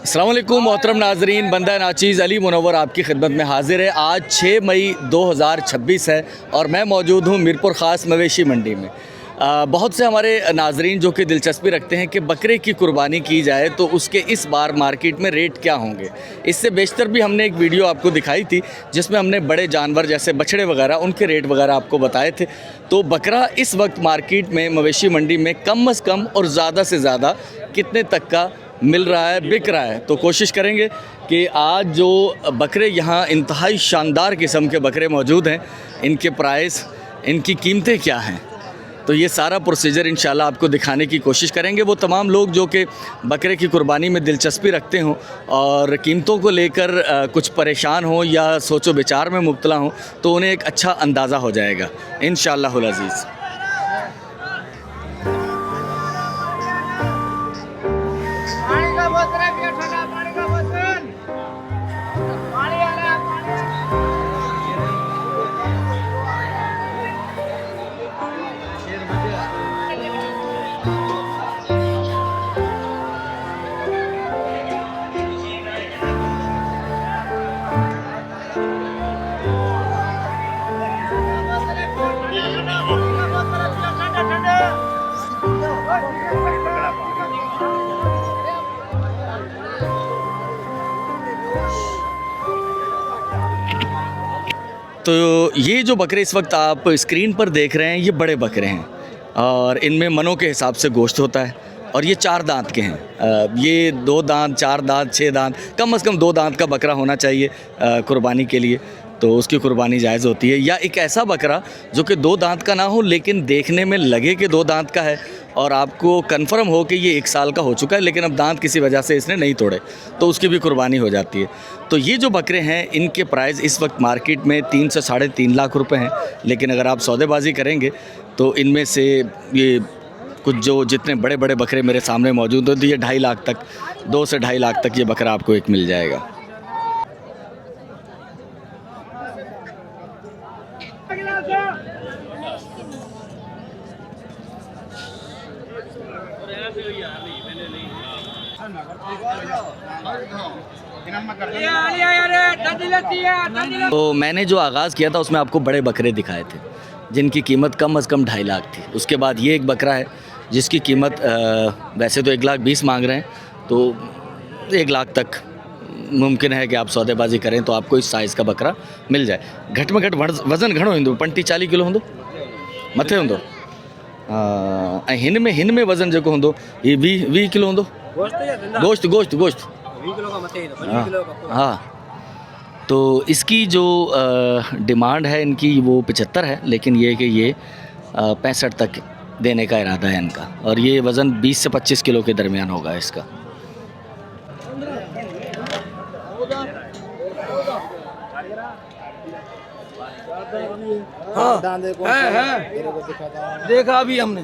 अस्सलाम वालेकुम मोहतरम नाजरीन, बंदा नाचीज़ अली मुनव्वर आपकी खिदमत में हाजिर है। आज 6 मई 2026 है और मैं मौजूद हूँ मीरपुर ख़ास मवेशी मंडी में। बहुत से हमारे नाजरीन जो कि दिलचस्पी रखते हैं कि बकरे की कुर्बानी की जाए तो उसके इस बार मार्केट में रेट क्या होंगे। इससे बेशतर भी हमने एक वीडियो आपको दिखाई थी जिसमें हमने बड़े जानवर जैसे बछड़े वगैरह उनके रेट वगैरह आपको बताए थे। तो बकरा इस वक्त मार्केट में मवेशी मंडी में कम से कम और ज़्यादा से ज़्यादा कितने तक का मिल रहा है, बिक रहा है। तो कोशिश करेंगे कि आज जो बकरे यहाँ इंतहाई शानदार किस्म के बकरे मौजूद हैं, इनके प्राइस, इनकी कीमतें क्या हैं, तो ये सारा प्रोसीजर इंशाल्लाह आपको दिखाने की कोशिश करेंगे। वो तमाम लोग जो कि बकरे की कुर्बानी में दिलचस्पी रखते हों और कीमतों को लेकर कुछ परेशान हों या सोचो विचार में मुब्तला हों, तो उन्हें एक अच्छा अंदाज़ा हो जाएगा इंशाअल्लाहुल अज़ीज़। तो ये जो बकरे इस वक्त आप स्क्रीन पर देख रहे हैं, ये बड़े बकरे हैं और इनमें मनों के हिसाब से गोश्त होता है और ये 4 दांत के हैं। ये 2 दांत, 4 दांत, 6 दांत, कम से कम 2 दांत का बकरा होना चाहिए कुर्बानी के लिए, तो उसकी कुर्बानी जायज़ होती है। या एक ऐसा बकरा जो कि 2 दांत का ना हो लेकिन देखने में लगे कि 2 दांत का है और आपको कंफर्म हो कि ये 1 साल का हो चुका है लेकिन अब दांत किसी वजह से इसने नहीं तोड़े, तो उसकी भी कुर्बानी हो जाती है। तो ये जो बकरे हैं इनके प्राइस इस वक्त मार्केट में 3 से 3.5 लाख रुपए हैं, लेकिन अगर आप सौदेबाजी करेंगे तो इनमें से ये कुछ जो जितने बड़े बड़े बकरे मेरे सामने मौजूद होते हैं, ये 2.5 लाख तक, 2 से 2.5 लाख तक ये बकरा आपको एक मिल जाएगा। तो मैंने जो आगाज़ किया था उसमें आपको बड़े बकरे दिखाए थे जिनकी कीमत कम से कम 2.5 लाख थी। उसके बाद ये एक बकरा है जिसकी कीमत वैसे तो 1,20,000 मांग रहे हैं, तो 1 लाख तक मुमकिन है कि आप सौदेबाजी करें तो आपको इस साइज़ का बकरा मिल जाए। घट में घट वज़न घणो हूंदो, 35-40 किलो हूंदो, मथे हूंदो। हिन में वज़न जो हूंदो ये 20 किलो हूंदो। गोश्त 20 किलो का मथे। हाँ, तो इसकी जो डिमांड है इनकी वो 75 है, लेकिन ये कि ये 65 तक देने का इरादा है इनका और ये वज़न 20 से 25 किलो के दरमियान होगा इसका। हाँ, है। देखा अभी हमने।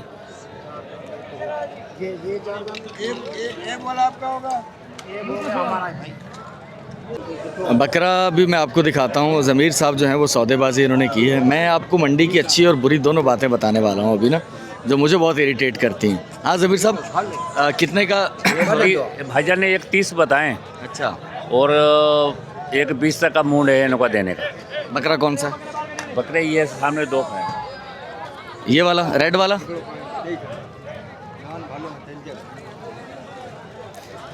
ये वाला आपका होगा। बकरा भी मैं आपको दिखाता हूँ। ज़मीर साहब जो हैं वो सौदेबाजी इन्होंने की है। मैं आपको मंडी की अच्छी और बुरी दोनों बातें बताने वाला हूँ अभी ना, जो मुझे बहुत इरिटेट करती हैं। हाँ ज़मीर साहब, कितने का? भाईजान ने 1,30 बताएं। अच्छा, और 1,20 तक का मूड है इनको देने का। बकरा कौन सा? बकरे ये सामने 2 हैं। ये वाला रेड वाला?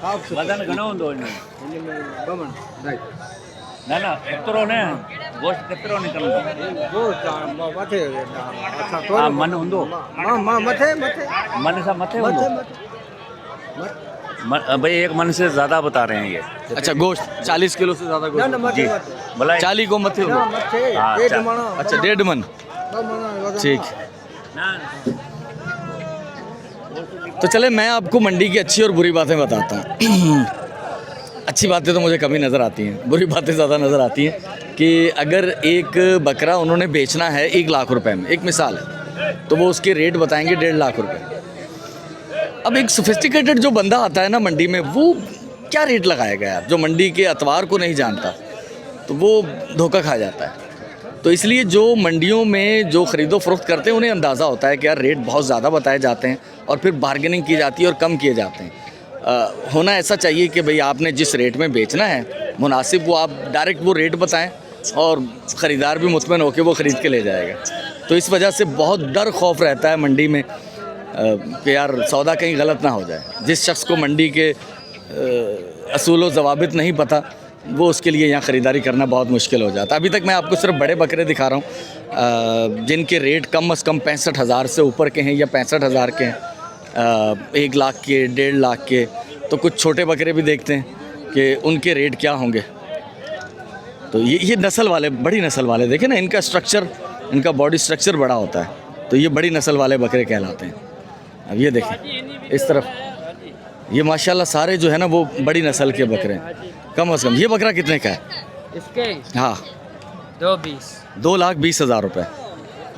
वजन घणो हूंदो हिन में? ना ना केतिरो न गोश्त केतिरो निकिरंदो? हा, मन हूंदो? मन सां मथे हूंदो? भाई 1 मन से ज़्यादा बता रहे हैं ये। अच्छा, गोश्त 40 किलो से ज़्यादा गोश्त? जी, बोला 40 को मथे हूंदो? हाँ, अच्छा, 1.5 मन, ठीक। तो चले मैं आपको मंडी की अच्छी और बुरी बातें बताता हूँ। अच्छी बातें तो मुझे कम ही नज़र आती हैं, बुरी बातें ज़्यादा नज़र आती हैं। कि अगर एक बकरा उन्होंने बेचना है 1 लाख रुपए में, एक मिसाल है, तो वो उसके रेट बताएंगे 1.5 लाख रुपए। अब एक सोफिस्टिकेटेड जो बंदा आता है ना मंडी में, वो क्या रेट लगाएगा यार, जो मंडी के अतवार को नहीं जानता, तो वो धोखा खा जाता है। तो इसलिए जो मंडियों में जो ख़रीदो फ़रोख्त करते हैं उन्हें अंदाज़ा होता है कि यार रेट बहुत ज़्यादा बताए जाते हैं और फिर बार्गेनिंग की जाती है और कम किए जाते हैं। होना ऐसा चाहिए कि भाई आपने जिस रेट में बेचना है मुनासिब, वो आप डायरेक्ट वो रेट बताएं और ख़रीदार भी मुतमईन होकर वो ख़रीद के ले जाएगा। तो इस वजह से बहुत डर खौफ रहता है मंडी में कि यार सौदा कहीं गलत ना हो जाए। जिस शख्स को मंडी के असूल व ज़वाबित नहीं पता, वो उसके लिए यहाँ ख़रीदारी करना बहुत मुश्किल हो जाता है। अभी तक मैं आपको सिर्फ बड़े बकरे दिखा रहा हूँ जिनके रेट कम से कम 65,000 से ऊपर के हैं या 65,000 के हैं, 1 लाख के, 1.5 लाख के। तो कुछ छोटे बकरे भी देखते हैं कि उनके रेट क्या होंगे। तो ये नस्ल वाले, बड़ी नस्ल वाले देखें ना, इनका स्ट्रक्चर, इनका बॉडी स्ट्रक्चर बड़ा होता है, तो ये बड़ी नस्ल वाले बकरे कहलाते हैं। अब ये देखें इस तरफ, ये माशाल्लाह सारे जो है ना वो बड़ी नस्ल के बकरे हैं। कम से कम ये बकरा कितने का है? इसके हाँ 2,20,000 रुपये।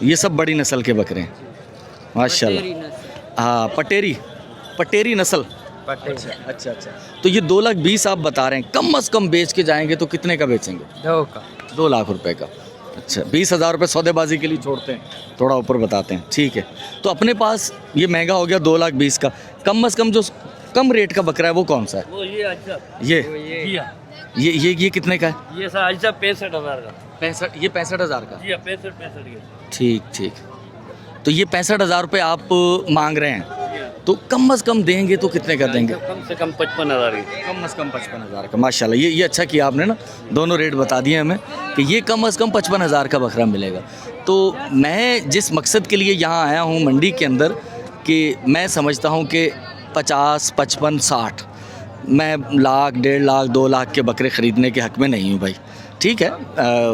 ये सब बड़ी नस्ल के बकरे हैं माशाल्लाह। हाँ पटेरी नस्ल। अच्छा। तो ये 2,20,000 आप बता रहे हैं, कम से कम बेच के जाएंगे तो कितने का बेचेंगे? 2 लाख रुपए का। अच्छा, 20,000 रुपये सौदेबाजी के लिए छोड़ते हैं, थोड़ा ऊपर बताते हैं, ठीक है। तो अपने पास ये महंगा हो गया 2,20,000 का। कम से कम जो कम रेट का बकरा है वो कौन सा है? वो ये अच्छा, ये कितने का है? ये सर अच्छा 65,000 का। 65, ये 65,000 का। जी 65 ठीक। तो ये 65,000 रुपये आप मांग रहे हैं, तो कम से कम देंगे तो कितने का देंगे? कम से कम 55,000 की। कम से कम 55,000 का। माशाल्लाह, ये अच्छा किया आपने ना, दोनों रेट बता दिए हमें कि ये कम से कम 55,000 का बकरा मिलेगा। तो मैं जिस मकसद के लिए यहाँ आया हूँ मंडी के अंदर, कि मैं समझता हूँ कि 50, 55, 60 मैं लाख, 1.5 लाख, 2 लाख के बकरे ख़रीदने के हक़ में नहीं हूँ भाई। ठीक है,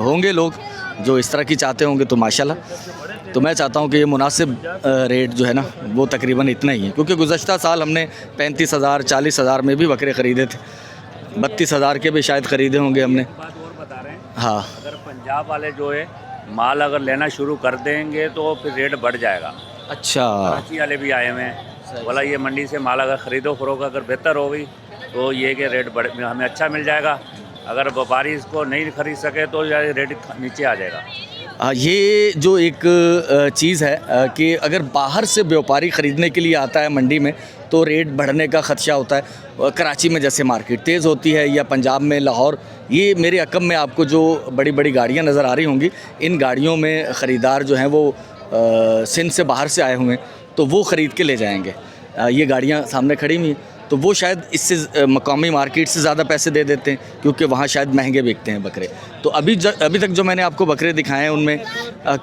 होंगे लोग जो इस तरह की चाहते होंगे तो माशाल्लाह। तो मैं चाहता हूँ कि ये मुनासिब रेट जो है ना वो तकरीबन इतना ही है, क्योंकि गुज़श्ता साल हमने 35,000, 40,000 में भी बकरे ख़रीदे थे, 32,000 के भी शायद ख़रीदे होंगे हमने। बात और बता रहे हैं, हाँ, अगर पंजाब वाले जो है माल अगर लेना शुरू कर देंगे तो फिर रेट बढ़ जाएगा। अच्छा, कराची वाले भी आए हुए हैं, बोला ये मंडी से माल अगर ख़रीदो फरोख्त अगर बेहतर हो गई तो ये कि रेट हमें अच्छा मिल जाएगा। अगर व्यापारी इसको नहीं खरीद सके तो रेट नीचे आ जाएगा। ये जो एक चीज़ है कि अगर बाहर से व्यापारी ख़रीदने के लिए आता है मंडी में तो रेट बढ़ने का ख़दशा होता है। कराची में जैसे मार्केट तेज़ होती है, या पंजाब में, लाहौर, ये मेरे अकब में आपको जो बड़ी बड़ी गाड़ियाँ नज़र आ रही होंगी, इन गाड़ियों में ख़रीदार जो हैं वो सिंध से बाहर से आए हुए हैं, तो वो ख़रीद के ले जाएंगे। ये गाड़ियाँ सामने खड़ी हुई हैं, तो वो शायद इससे मकामी मार्केट से ज़्यादा पैसे दे देते हैं, क्योंकि वहाँ शायद महंगे बिकते हैं बकरे। तो अभी तक जो मैंने आपको बकरे दिखाए हैं उनमें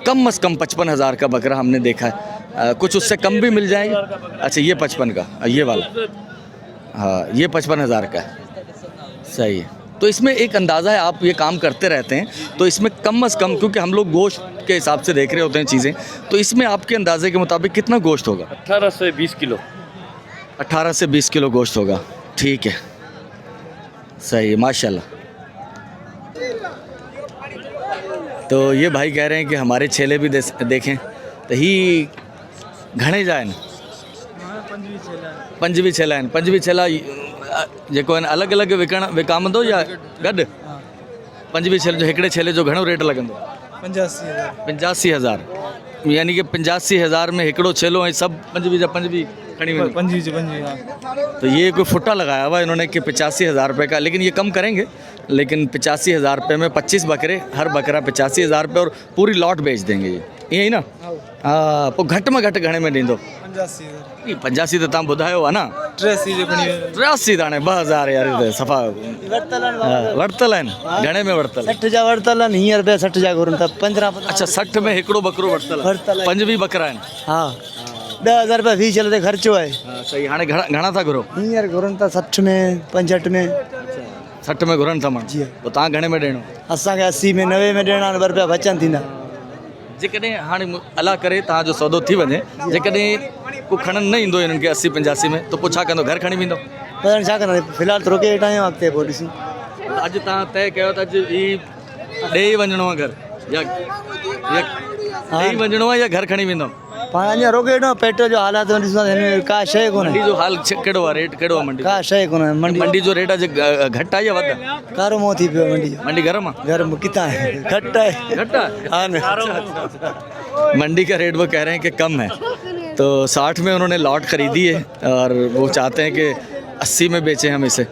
कम से कम 55,000 का बकरा हमने देखा है। कुछ उससे कम भी मिल जाएंगे। अच्छा, ये 55 का, ये वाला, हाँ ये 55,000 का है, सही है। तो इसमें एक अंदाज़ा है, आप ये काम करते रहते हैं, तो इसमें कम से कम, क्योंकि हम लोग गोश्त के हिसाब से देख रहे होते हैं चीज़ें, तो इसमें आपके अंदाजे के मुताबिक कितना गोश्त होगा? 18 से 20 किलो। 18 से 20 किलो गोश्त होगा, ठीक है, सही है, माशाल्लाह। तो ये भाई कह रहे हैं कि हमारे छेले भी देखें तो ही घणे जाए, पंजवी छेला जेको अलग अलग विकामंदो या गॾु? पंजवी छेले जो हिकिड़े छेले जो घणो रेट लॻंदो? 85,000। यानी कि 85,000 में हिकिड़ो छेलो ऐं सभु पंजवी जा पंजवी खणी वेंदो? 25। तो ये कोई फुटा लगाया हुआ इन्होंने कि 85,000 रुपये का, लेकिन ये कम करेंगे। लेकिन 85,000 रुपये में 25 बकरे, हर बकरा 85,000 रुपये, और पूरी लॉट बेच देंगे ये, यही ना? हाँ, पोइ घटि में घटि घणे में ॾींदो? 85 तो तव्हां ॿुधायो आहे न। 83 ताणे 2,000 यार, सफ़ा वरितल आहिनि। घणे में वरितल? 60 जा वरितल आहिनि, हींअर रुपया 60 जा घुरनि था, 15। अच्छा, 60 में हिकिड़ो बकरो वरितल, पंजवी बकरा आहिनि। हा, 10,000 रुपया फी चले ख़र्चो आहे। हाँ, सही। हाणे घणा था घुरो? हींअर घुरनि था 60 में, 65 में। 60 में घुरनि था माण्हू, पोइ तव्हां घणे में ॾियणो? असांखे 80 में, 90 में ॾियणा, 2 रुपया बचनि थींदा। जेकॾहिं हाणे अला करे तव्हांजो सौदो थी वञे, जेकॾहिं को खणनि न ईंदो इन्हनि खे 80-85 में, तो पोइ छा कंदो? घर खणी वेंदो? पर छा कंदा, फ़िलहाल त रोके वेठा आहियूं, अॻिते पोइ ॾिसूं। अॼु तव्हां तय कयो त अॼु ई ॾेई वञिणो आहे घर, या ॾेई वञिणो आहे या घर खणी वेंदो? पाण अञा रोके वेठो, पेट्रोल जो हालात ॾिसूं, हिन का शइ कोन्हे। मंडी जो हाल कहिड़ो आहे? रेट कहिड़ो आहे मंडी? का शइ कोन्हे मंडी जो रेट अॼु घटि आहे या वधि? कारो मोह थी पियो मंडी जो। मंडी गरम आहे? गरम किथां आहे? घटि आहे। घटि आहे? हा न, मंडी का रेट वो कह रहे हैं कि कम है, तो 60 में उन्होंने लॉट ख़रीदी है, और वो चाहते हैं कि 80 में बेचे हम इसे।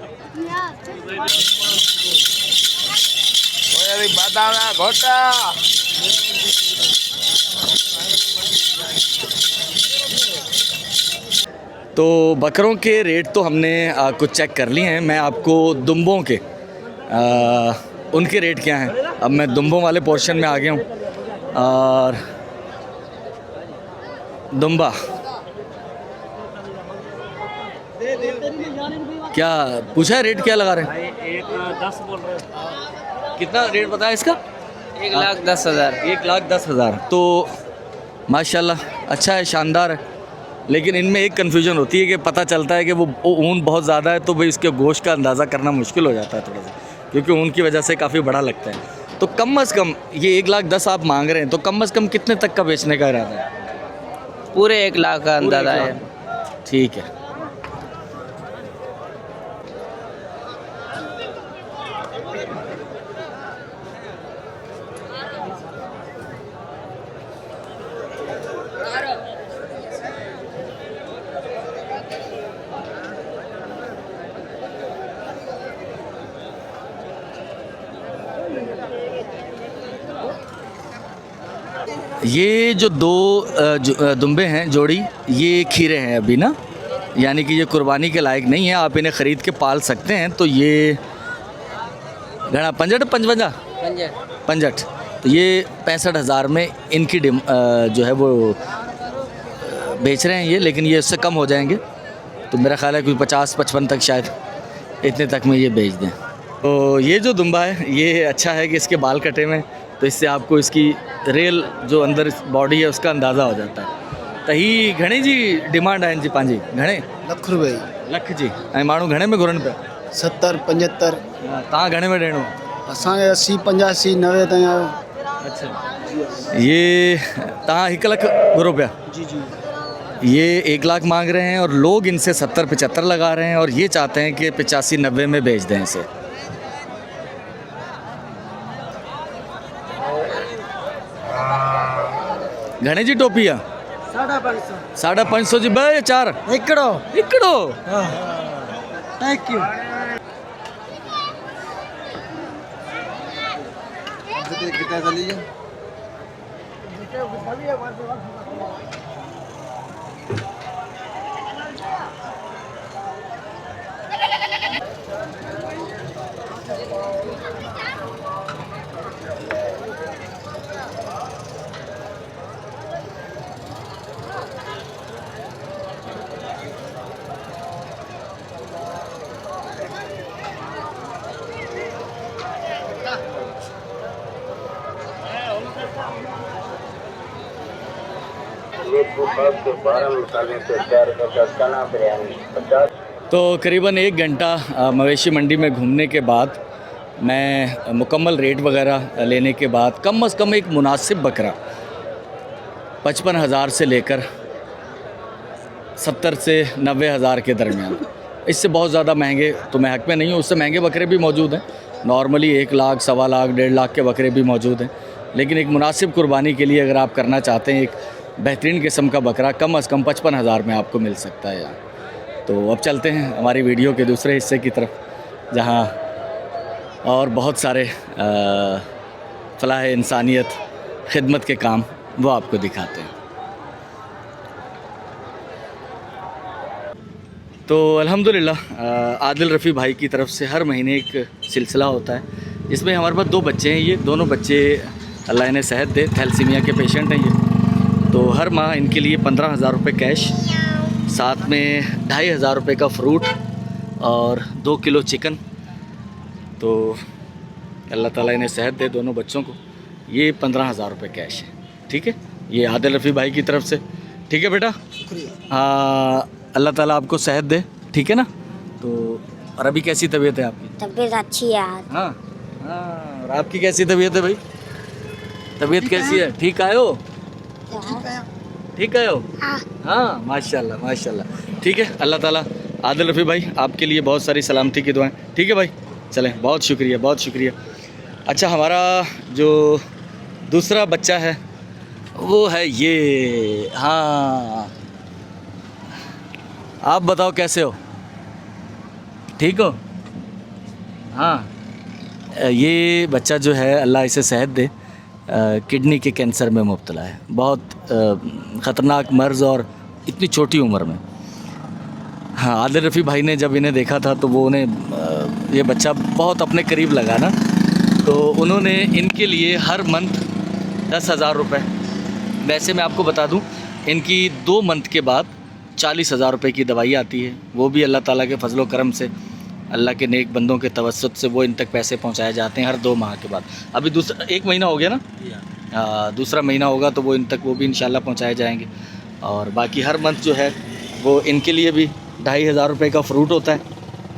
तो बकरों के रेट तो हमने कुछ चेक कर लिए हैं। मैं आपको दुम्बों के उनके रेट क्या हैं, अब मैं दुम्बों वाले पोर्शन में आ गया हूँ। और दुम्बा क्या पूछा है, रेट क्या लगा रहे हैं? 1,10 बोल रहे हैं। कितना रेट बताया इसका? 1,10,000। 1,10,000। तो माशाल्लाह अच्छा है, शानदार है। लेकिन इनमें एक कन्फ्यूजन होती है कि पता चलता है कि वो ऊन बहुत ज़्यादा है, तो भाई इसके गोश्त का अंदाज़ा करना मुश्किल हो जाता है थोड़ा सा, क्योंकि ऊन की वजह से काफ़ी बड़ा लगता है। तो कम अज़ कम ये 1,10,000 आप मांग रहे हैं, तो कम अज़ कम कितने तक का बेचने का इरादा है? पूरे 1 लाख का अंदाजा है। ठीक है। ये जो दो दुम्बे हैं जोड़ी, ये खीरे हैं अभी ना, यानी कि ये कुर्बानी के लायक नहीं है, आप इन्हें ख़रीद के पाल सकते हैं। तो ये घना 65 तो ये 65,000 में इनकी जो है वो बेच रहे हैं ये, लेकिन ये उससे कम हो जाएंगे। तो मेरा ख़्याल है कि 50-55 तक शायद इतने तक में ये बेच दें। तो ये जो दुम्बा है ये अच्छा है कि इसके बाल कटे में, तो इससे आपको इसकी रियल जो अंदर बॉडी है उसका अंदाज़ा हो जाता है। त ही घणे जी डिमांड आहिनि जी पंहिंजी? घणे? लख रुपए लख जी। ऐं माण्हू घणे में घुरनि पिया? 70-75। तव्हां घणे में ॾियणो? असांखे 80-85-90 ताईं आयो। अच्छा, ये तव्हां 1 लख घुरो पिया? जी जी। ये 1 लाख मांग रहे हैं और लोग इनसे 70-75 लगा रहे हैं, और ये चाहते हैं कि 85-90 में बेच दें इसे। घणे जी टोपी आहे? 550 जी। 2 या 4? हिकिड़ो। Thank you. तो करीबन 1 घंटा मवेशी मंडी में घूमने के बाद, मैं मुकम्मल रेट वगैरह लेने के बाद, कम से कम एक मुनासिब बकरा 55,000 से लेकर 70 से 90,000 के दरमियान, इससे बहुत ज़्यादा महंगे तो मैं हक़ में नहीं हूँ। उससे महंगे बकरे भी मौजूद हैं, नॉर्मली 1 लाख, 1.25 लाख, 1.5 लाख के बकरे भी मौजूद हैं। लेकिन एक मुनासिब कुर्बानी के लिए अगर आप करना चाहते हैं, एक बेहतरीन किस्म का बकरा कम से कम 55,000 में आपको मिल सकता है यार। तो अब चलते हैं हमारी वीडियो के दूसरे हिस्से की तरफ, जहाँ और बहुत सारे फलाह इंसानियत, खिदमत के काम वो आपको दिखाते हैं। तो अल्हम्दुलिल्लाह आदिल रफ़ी भाई की तरफ से हर महीने एक सिलसिला होता है, जिसमें हमारे पास 2 बच्चे हैं। ये दोनों बच्चे अल्लाह इन्हें सेहत दे, थैलेसीमिया के पेशेंट हैं ये। तो हर माह इनके लिए 15,000 रुपये कैश, साथ में 2,500 रुपये का फ्रूट और 2 किलो चिकन। तो अल्लाह ताला इन्हें सेहत दे दोनों बच्चों को। ये 15,000 रुपये कैश है, ठीक है, ये आदिल रफ़ी भाई की तरफ से। ठीक है बेटा, अल्लाह ताला आपको सेहत दे, ठीक है ना। तो और अभी कैसी तबीयत है आपकी? तबीयत अच्छी है आज। हाँ और आपकी कैसी तबीयत है भाई? तबीयत कैसी है? ठीक आयो? ठीक आयो? हाँ माशाल्लाह माशाल्लाह। ठीक है, अल्लाह ताला आदिल रफ़ी भाई आपके लिए बहुत सारी सलामती की दुआएं। ठीक है भाई, चलें, बहुत शुक्रिया बहुत शुक्रिया। अच्छा, हमारा जो दूसरा बच्चा है वो है ये। हाँ, आप बताओ कैसे हो? ठीक हो? हाँ। ये बच्चा जो है अल्लाह इसे सेहत दे, किडनी के कैंसर में मुब्तला है। बहुत ख़तरनाक मर्ज़ और इतनी छोटी उम्र में। हाँ, आदिल रफ़ी भाई ने जब इन्हें देखा था तो वो उन्हें ये बच्चा बहुत अपने करीब लगा ना, तो उन्होंने इनके लिए हर मंथ 10,000 रुपये, वैसे मैं आपको बता दूं इनकी 2 मंथ के बाद 40,000 रुपये की दवाई आती है, वो भी अल्लाह ताला के फजलो करम से, अल्लाह के नेक बंदों के तवस्सुत से वो इन तक पैसे पहुंचाए जाते हैं हर 2 माह के बाद। अभी दूसरा 1 महीना हो गया ना, दूसरा महीना होगा तो वो इन तक वो भी इंशाल्लाह पहुंचाए जाएंगे। और बाकी हर मंथ जो है वो इनके लिए भी 2,500 रुपये का फ्रूट होता है,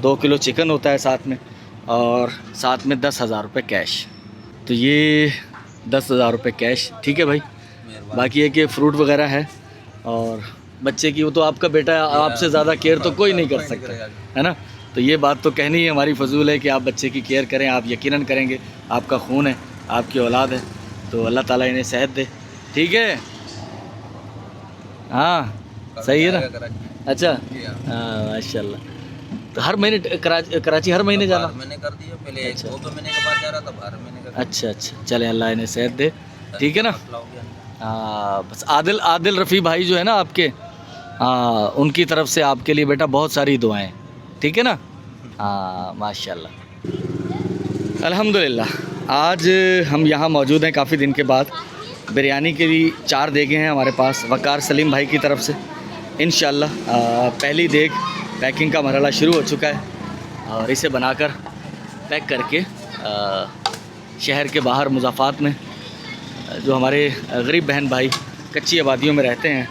2 किलो चिकन होता है साथ में, और साथ में 10,000 रुपये कैश। तो ये 10,000 रुपये कैश, ठीक है भाई। बाकी है कि फ़्रूट वगैरह है, और बच्चे की वो तो आपका बेटा है, आपसे ज़्यादा केयर तो कोई नहीं कर सकता, है ना। तो ये बात तो कहनी है हमारी फजूल है कि आप बच्चे की केयर करें, आप यकीनन करेंगे, आपका खून है, आपकी औलाद है, तो अल्लाह ताला इन्हें सेहत दे, ठीक है। हाँ सही है ना। अच्छा, हाँ माशाल्लाह। तो हर महीने कराची हर महीने जाना? मैंने कर दिया पहले, 2 महीने के बाद जा रहा था, हर महीने का। अच्छा अच्छा, चले अल्लाह इन्हें सेहत दे, ठीक है ना। हाँ बस आदिल रफ़ी भाई जो है ना आपके, हाँ उनकी तरफ से आपके लिए बेटा बहुत सारी दुआएं, ठीक है ना। हाँ माशाल्लाह, अल्हम्दुलिल्लाह। आज हम यहाँ मौजूद हैं काफ़ी दिन के बाद। बिरयानी के भी 4 देगे हैं हमारे पास वक़ार सलीम भाई की तरफ से। इंशाल्लाह पहली देग पैकिंग का मरहला शुरू हो चुका है, और इसे बनाकर पैक करके शहर के बाहर मुज़ाफ़ात में जो हमारे गरीब बहन भाई कच्ची आबादियों में रहते हैं,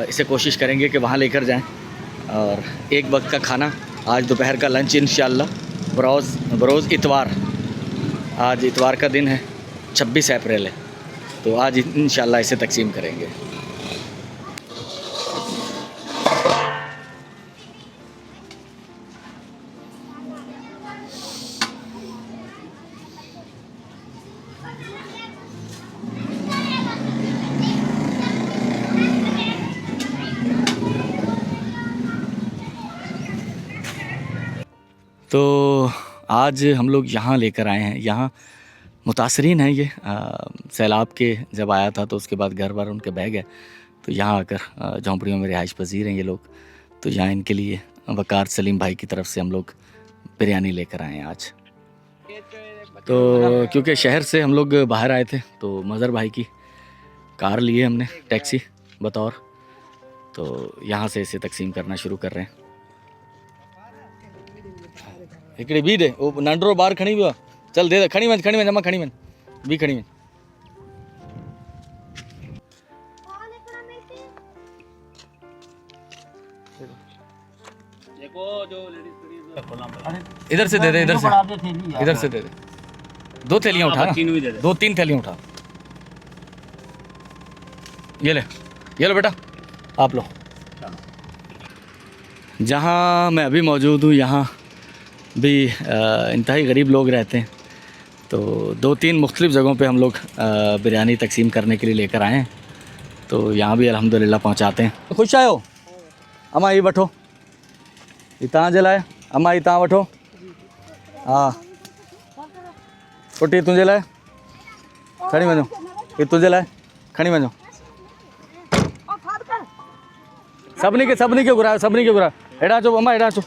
इसे कोशिश करेंगे कि वहाँ लेकर जाएं। और एक वक्त का खाना, आज दोपहर का लंच इंशाल्लाह बरोज़ इतवार, आज इतवार का दिन है, 26 अप्रैल है, तो आज इंशाल्लाह इसे तकसीम करेंगे। तो आज हम लोग यहाँ लेकर आए हैं, यहाँ मुतासरीन हैं ये सैलाब के जब आया था तो उसके बाद घर बार उनके बह गए, तो यहाँ आकर झोंपड़ियों में रिहाइश पजीर हैं ये लोग। तो यहाँ इनके लिए वक़ार सलीम भाई की तरफ से हम लोग बिरयानी लेकर आए हैं आज। तो क्योंकि शहर से हम लोग बाहर आए थे तो मज़हर भाई की कार लिए हमने, टैक्सी बतौर, तो यहाँ से इसे तकसीम करना शुरू कर रहे हैं। हिकिड़ी ॿी ॾे, वो नंढड़ो ॿारु खणी वियो आहे, चल दे, खणी वञ अम्मा, खणी वञ, ॿी खणी वञ। इधर से दे दे, इधर से दे दे, 2 थैलियाँ उठा, 2-3 थैलियाँ उठा। ये लो बेटा, आप लो। जहाँ मैं अभी मौजूद हूँ यहाँ भी इंतहाई गरीब लोग रहते हैं, तो 2-3 मुख्तलिफ़ जगहों पे हम लोग बिरयानी तकसीम करने के लिए लेकर आए हैं, तो यहाँ भी अल्हम्दुलिल्लाह पहुँचाते हैं। खुश आयो अम्मा, ये वठो, ये तव्हां जे लाइ, अम्मा ये तव्हां वठो, हाँ पुटी तुंहिंजे लाइ खणी वञो, ये तुंहिंजे लाइ खणी वञो। सभिनी खे घुरायो, हेॾां अचो अम्मा, हेॾां अचो,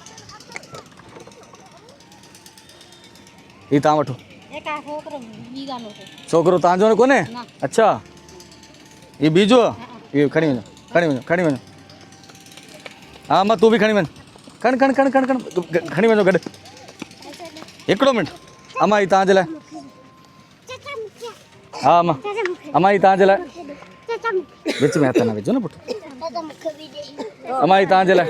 ये तव्हां वठो। छोकिरो तव्हांजो कोन्हे? अच्छा, ये बीजो आहे, ये खणी वञो। हाँ अम्मा तूं बि खणी वञ, खणी वञो गॾु। हिकिड़ो मिंट अम्मा, ये तव्हांजे लाइ, हाँ अम्मा ये तव्हांजे लाइ, विच में हथ न विझो न पुटु, अम्मा ये तव्हांजे लाइ।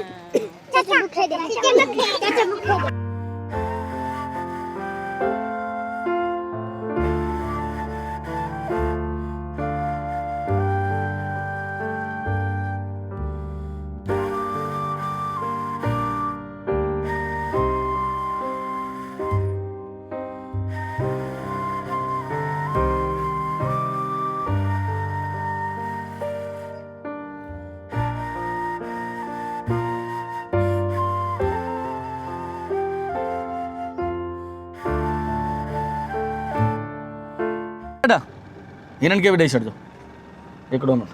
बेटा हिनन के भी ॾेई छॾिजो हिकिड़ो मिनट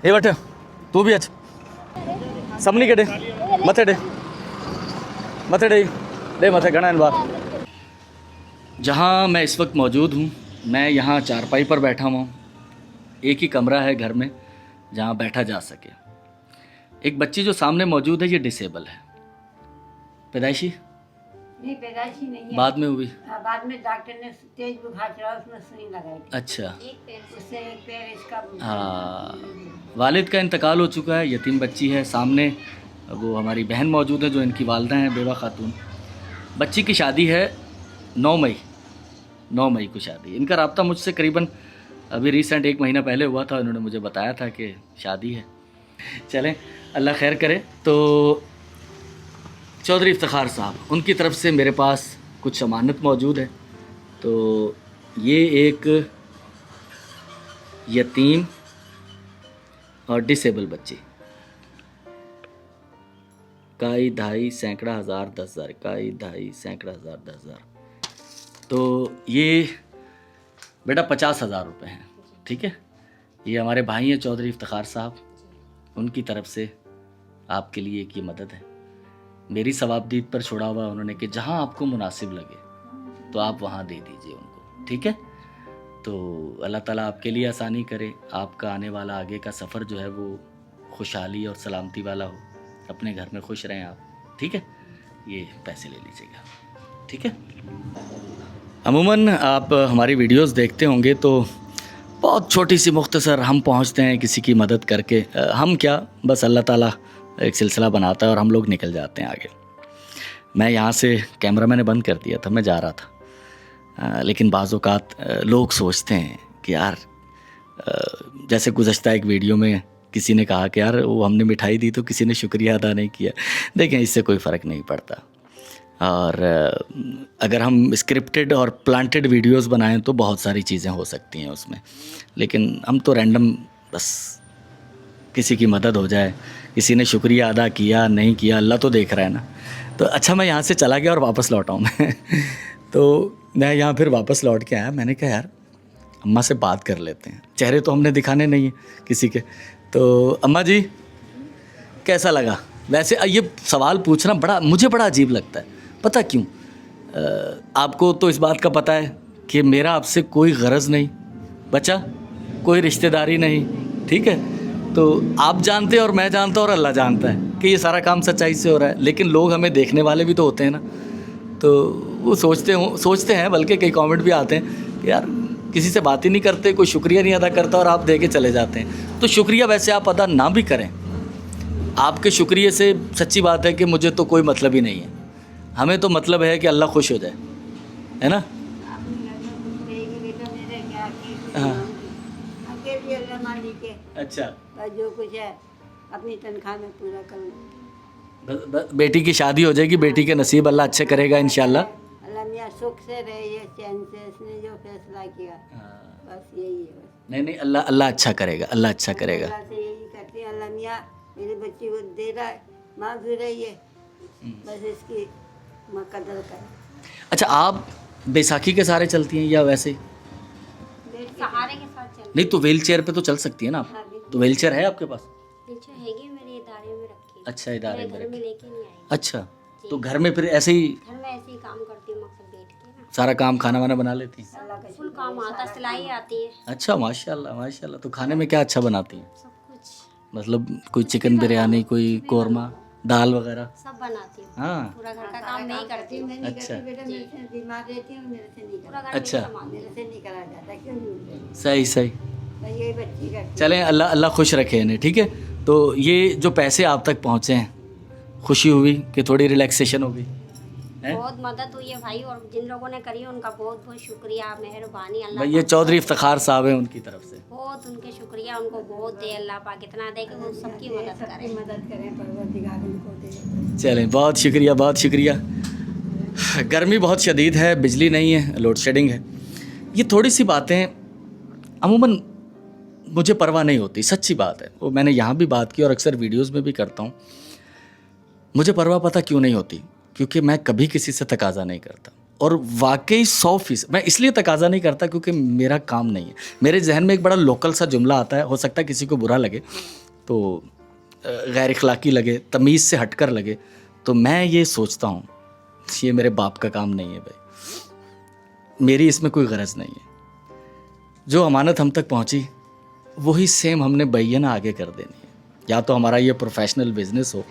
हे वठ तू भी अच सभिनी खे ॾे मथे ॾे मथे घणा आहिनि ॿार। जहाँ मैं इस वक्त मौजूद हूँ मैं यहाँ चारपाई पर बैठा हुआ हूँ। एक ही कमरा है घर में जहाँ बैठा जा सके। एक बच्ची जो सामने मौजूद है ये डिसेबल है, पैदाइशी नहीं, पैदाइशी नहीं है, बाद में हुई। बाद में डॉक्टर ने तेज बुखार चढ़ा उसमें सुई लगाई थी। अच्छा उससे एक पैर इसका हाँ, वालिद का इंतकाल हो चुका है, यतीम बच्ची है। सामने वो हमारी बहन मौजूद है जो इनकी वालदा हैं, बेवा खातून। बच्ची की शादी है 9 मई को शादी। इनका रब्ता मुझसे करीबन अभी रिसेंट 1 महीना पहले हुआ था। इन्होंने मुझे बताया था कि शादी है। चलें अल्लाह खैर करे। तो चौधरी इफ्तिखार साहब, उनकी तरफ से मेरे पास कुछ अमानत मौजूद है। तो ये एक यतीम और डिसेबल बच्ची, काई ढाई सैकड़ा हज़ार 10,000, काई ढाई सैकड़ा हज़ार 10,000। तो ये बेटा 50,000 रुपये हैं, ठीक है। ये हमारे भाई हैं चौधरी इफ्तिखार साहब, उनकी तरफ से आपके लिए एक ये मदद है। मेरी सवाबदीद पर छोड़ा हुआ उन्होंने कि जहाँ आपको मुनासिब लगे तो आप वहाँ दे दीजिए उनको, ठीक है। तो अल्लाह ताला आपके लिए आसानी करे, आपका आने वाला आगे का सफ़र जो है वो खुशहाली और सलामती वाला हो, अपने घर में खुश रहें आप, ठीक है। ये पैसे ले लीजिएगा, ठीक है। अमूमन आप हमारी वीडियोस देखते होंगे तो बहुत छोटी सी मुख्तसर हम पहुंचते हैं किसी की मदद करके। हम क्या, बस अल्लाह ताला एक सिलसिला बनाता है और हम लोग निकल जाते हैं आगे। मैं यहाँ से कैमरा मैंने बंद कर दिया था, मैं जा रहा था। लेकिन बाज़ औक़ात लोग सोचते हैं कि यार जैसे गुज़श्ता एक वीडियो में किसी ने कहा कि यार वो हमने मिठाई दी तो किसी ने शुक्रिया अदा नहीं किया। देखें इससे कोई फ़र्क नहीं पड़ता। और अगर हम स्क्रिप्टेड और प्लांटेड वीडियोस बनाएं तो बहुत सारी चीज़ें हो सकती हैं उसमें, लेकिन हम तो रैंडम बस किसी की मदद हो जाए, किसी ने शुक्रिया अदा किया नहीं किया अल्लाह तो देख रहा है ना। तो अच्छा मैं यहाँ से चला गया और वापस लौटा हूँ मैं तो मैं यहाँ फिर वापस लौट के आया। मैंने कहा यार अम्मा से बात कर लेते हैं, चेहरे तो हमने दिखाने नहीं है किसी के। तो अम्मा जी कैसा लगा? वैसे ये सवाल पूछना मुझे बड़ा अजीब लगता है, पता क्यों? आपको तो इस बात का पता है कि मेरा आपसे कोई गरज नहीं बचा, कोई रिश्तेदारी नहीं, ठीक है। तो आप जानते हैं और मैं जानता हूँ और अल्लाह जानता है कि ये सारा काम सच्चाई से हो रहा है। लेकिन लोग हमें देखने वाले भी तो होते हैं ना, तो वो सोचते हैं बल्कि कई कमेंट भी आते हैं कि यार किसी से बात ही नहीं करते, कोई शुक्रिया नहीं अदा करता और आप दे के चले जाते हैं। तो शुक्रिया वैसे आप अदा ना भी करें, आपके शुक्रिया से सच्ची बात है कि मुझे तो कोई मतलब ही नहीं है। हमें तो मतलब है कि अल्लाह खुश हो जाए, है ना। हाँ अच्छा, जो कुछ है अपनी तनख्वाह में पूरा करूँ। बेटी की शादी हो जाएगी, बेटी के नसीब अल्लाह अच्छे करेगा इंशाल्लाह। अल्लाह मियाँ सुख से रहे, चैन से, इसने जो फैसला किया बस यही है। बस नहीं अल्लाह अच्छा करेगा, अल्लाह अच्छा करेगा। अल्लाह से यही करती है, अल्लाह मियाँ मेरी बच्ची को दे रहा है, माँ भी रही है, बस इसकी कदर करे। अच्छा आप बैसाखी के सहारे चलती हैं या वैसे? सहारे के साथ चल। नहीं तो व्हील चेयर पे तो चल सकती है ना आप, तो व्हील चेयर है आपके पास? नीचे हैगी, मेरे इदारे में रखी है। अच्छा इदारे में घर में लेके नहीं आई। अच्छा तो घर में फिर ऐसे ही घर में ऐसे ही काम करती हूँ अक्सर बैठ के ना। सारा काम खाना वाना बना लेती हैं? फुल काम आता, सिलाई आती है। अच्छा माशाल्लाह माशाल्लाह। तो खाने में क्या अच्छा बनाती हैं? सब कुछ मतलब कोई चिकन बिरयानी, कोई कौरमा, दाल वगैरह सब बनाती हूँ। हाँ पूरा घर का काम मैं ही करती हूँ। अच्छा बेटा मेरे से बीमार रहती हूँ, मेरे से नहीं पूरा करा, घर अच्छा। मेरे से नहीं करा जाता, क्यों नहीं? सही बस यही बच्ची करती चलें अल्लाह खुश रखे इन्हें, ठीक है। तो ये जो पैसे आप तक पहुँचे हैं, खुशी हुई कि थोड़ी रिलैक्सेशन हो गई है? बहुत मदद हुई है भाई, और जिन लोगों ने करी है उनका बहुत बहुत शुक्रिया, मेहरबानी। अल्लाह भाई ये चौधरी इफ्तिखार साहब हैं, उनकी तरफ से बहुत उनके शुक्रिया, उनको बहुत दे अल्लाह पाक, इतना दे कि वो सबकी मदद करे। मदद करें, परवरदिगार उनको दे। चलें बहुत शुक्रिया बहुत शुक्रिया। गर्मी बहुत शदीद है, बिजली नहीं है, लोड शेडिंग है। ये थोड़ी सी बातें अमूमन मुझे परवाह नहीं होती, सच्ची बात है। वो मैंने यहाँ भी बात की और अक्सर वीडियोस में भी करता हूँ। मुझे परवाह पता क्यों नहीं होती? क्योंकि मैं कभी किसी से तकाजा नहीं करता और वाकई 100%। मैं इसलिए तकाजा नहीं करता क्योंकि मेरा काम नहीं है। मेरे जहन में एक बड़ा लोकल सा जुमला आता है, हो सकता है किसी को बुरा लगे, तो गैर इखलाकी लगे, तमीज़ से हटकर लगे, तो मैं ये सोचता हूँ ये मेरे बाप का काम नहीं है भाई, मेरी इसमें कोई गरज नहीं है। जो अमानत हम तक पहुँची वही सेम हमने बैना आगे कर देनी है। या तो हमारा ये प्रोफेशनल बिजनेस हो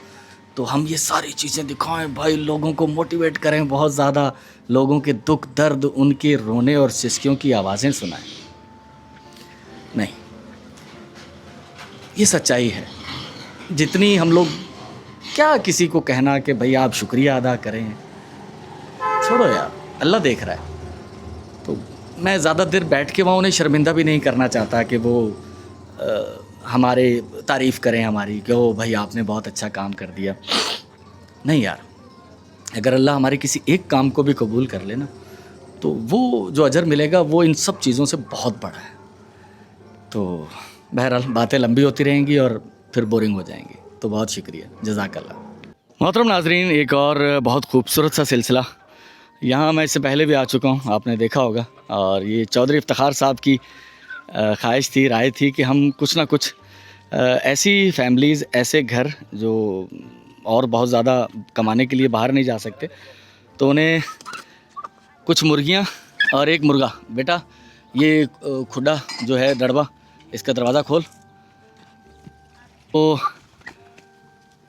तो हम ये सारी चीज़ें दिखाएं भाई, लोगों को मोटिवेट करें बहुत ज़्यादा, लोगों के दुख दर्द, उनके रोने और सिसकियों की आवाज़ें सुनाएं। नहीं, ये सच्चाई है। जितनी हम लोग क्या किसी को कहना कि भाई आप शुक्रिया अदा करें, छोड़ो यार, अल्लाह देख रहा है। तो मैं ज़्यादा देर बैठ के वहाँ उन्हें शर्मिंदा भी नहीं करना चाहता कि वो हमारे तारीफ़ करें हमारी, कि ओ भाई आपने बहुत अच्छा काम कर दिया। नहीं यार, अगर अल्लाह हमारे किसी एक काम को भी कबूल कर लेना तो वो जो अजर मिलेगा वो इन सब चीज़ों से बहुत बड़ा है। तो बहरहाल बातें लंबी होती रहेंगी और फिर बोरिंग हो जाएंगी। तो बहुत शुक्रिया, जज़ाकल्लाह। मोहतरम नाज़रीन, एक और बहुत खूबसूरत सा सिलसिला, यहाँ मैं इससे पहले भी आ चुका हूँ, आपने देखा होगा। और ये चौधरी इफ्तिखार साहब की ख्वाहिश थी, राय थी कि हम कुछ ना कुछ ऐसी फैमिलीज़, ऐसे घर जो और बहुत ज़्यादा कमाने के लिए बाहर नहीं जा सकते, तो उन्हें कुछ मुर्गियाँ और एक मुर्गा। बेटा ये खुडा जो है डड़बा, इसका दरवाज़ा खोल। तो